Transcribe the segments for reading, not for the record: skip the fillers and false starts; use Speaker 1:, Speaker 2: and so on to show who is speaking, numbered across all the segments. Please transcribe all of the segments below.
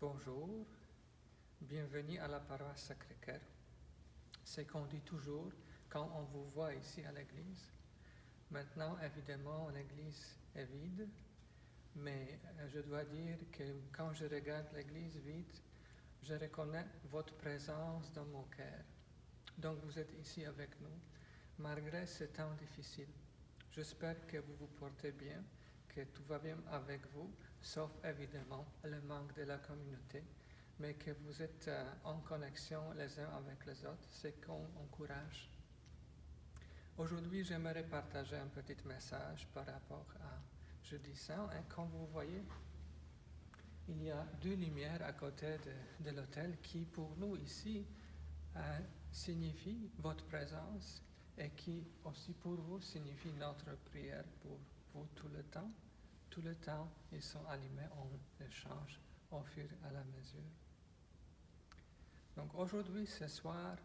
Speaker 1: Bonjour, bienvenue à la paroisse Sacré-Cœur. C'est qu'on dit toujours quand on vous voit ici à l'église. Maintenant, évidemment, l'église est vide, mais je dois dire que quand je regarde l'église vide, je reconnais votre présence dans mon cœur. Donc vous êtes ici avec nous, malgré ce temps difficile. J'espère que vous vous portez bien, que tout va bien avec vous, sauf évidemment le manque de la communauté, mais que vous êtes en connexion les uns avec les autres, c'est qu'on encourage. Aujourd'hui, j'aimerais partager un petit message par rapport à Jeudi Saint. Et comme vous voyez, il y a deux lumières à côté de l'autel qui, pour nous ici, signifient votre présence et qui aussi pour vous signifie notre prière pour vous tout le temps. Tout le temps, ils sont allumés, on les change au fur et à la mesure. Donc aujourd'hui, ce soir,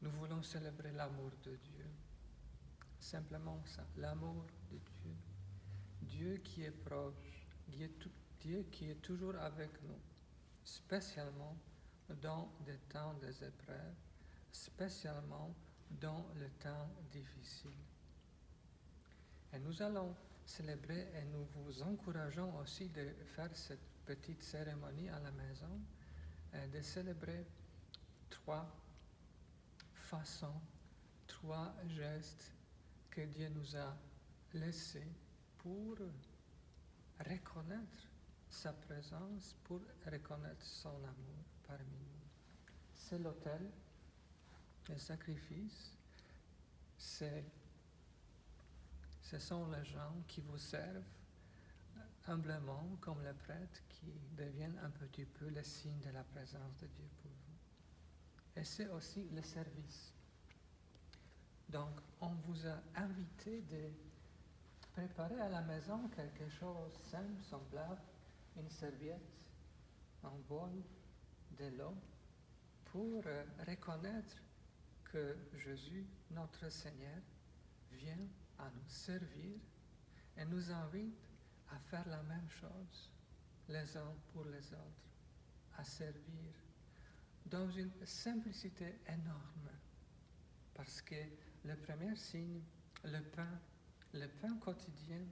Speaker 1: nous voulons célébrer l'amour de Dieu. Simplement ça, l'amour de Dieu. Dieu qui est proche, Dieu qui est toujours avec nous, spécialement dans des temps des épreuves, spécialement dans le temps difficile. Et nous allons célébrer et nous vous encourageons aussi de faire cette petite cérémonie à la maison, et de célébrer 3 façons, 3 gestes que Dieu nous a laissés pour reconnaître sa présence, pour reconnaître son amour parmi nous. C'est l'autel, le sacrifice, ce sont les gens qui vous servent humblement comme les prêtres qui deviennent un petit peu le signe de la présence de Dieu pour vous. Et c'est aussi le service. Donc, on vous a invité de préparer à la maison quelque chose de simple, semblable, une serviette, un bol, de l'eau, pour reconnaître que Jésus, notre Seigneur, vient à nous servir et nous invite à faire la même chose, les uns pour les autres, à servir dans une simplicité énorme. Parce que le premier signe, le pain quotidien,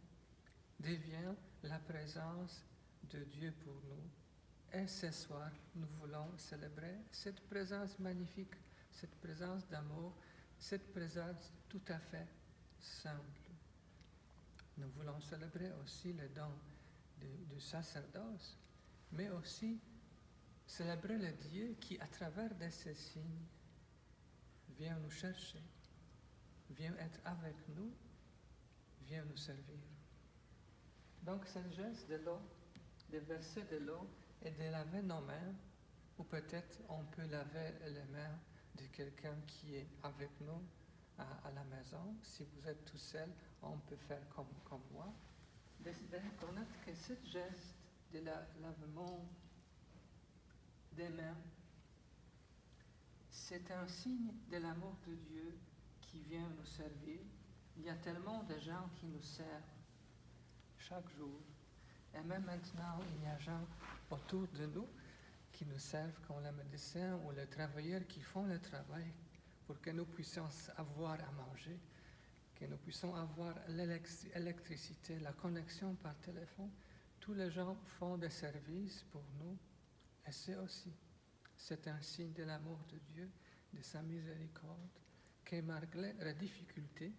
Speaker 1: devient la présence de Dieu pour nous. Et ce soir, nous voulons célébrer cette présence magnifique, cette présence d'amour, cette présence tout à fait simple. Nous voulons célébrer aussi le don du sacerdoce, mais aussi célébrer le Dieu qui, à travers de ces signes, vient nous chercher, vient être avec nous, vient nous servir. Donc, ce geste de l'eau, de verser de l'eau et de laver nos mains, ou peut-être on peut laver les mains de quelqu'un qui est avec nous à la maison. Si vous êtes tout seul, on peut faire comme moi. De reconnaître que ce geste de lavement des mains, c'est un signe de l'amour de Dieu qui vient nous servir. Il y a tellement de gens qui nous servent chaque jour. Et même maintenant, il y a des gens autour de nous qui nous servent comme les médecins ou les travailleurs qui font le travail pour que nous puissions avoir à manger, que nous puissions avoir l'électricité, la connexion par téléphone. Tous les gens font des services pour nous. Et c'est un signe de l'amour de Dieu, de sa miséricorde, que malgré les difficultés,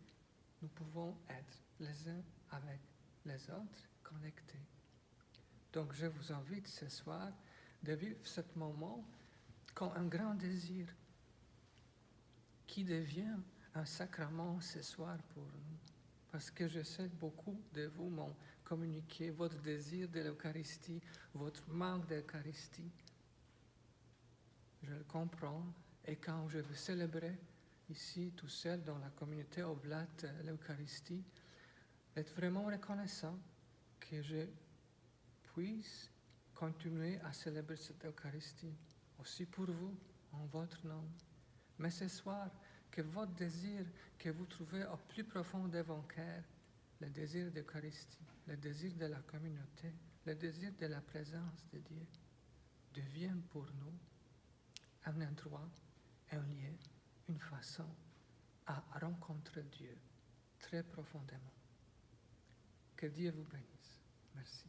Speaker 1: nous pouvons être les uns avec les autres connectés. Donc je vous invite ce soir de vivre ce moment comme un grand désir qui devient un sacrement ce soir pour nous. Parce que je sais que beaucoup de vous m'ont communiqué votre désir de l'Eucharistie, votre manque d'Eucharistie. Je le comprends. Et quand je veux célébrer ici, tout seul, dans la communauté oblate, l'Eucharistie, être vraiment reconnaissant que je puisse continuer à célébrer cette Eucharistie, aussi pour vous, en votre nom. Mais ce soir, que votre désir, que vous trouvez au plus profond de votre cœur, le désir d'Eucharistie, le désir de la communauté, le désir de la présence de Dieu, devient pour nous un endroit, un lieu, une façon à rencontrer Dieu très profondément. Que Dieu vous bénisse. Merci.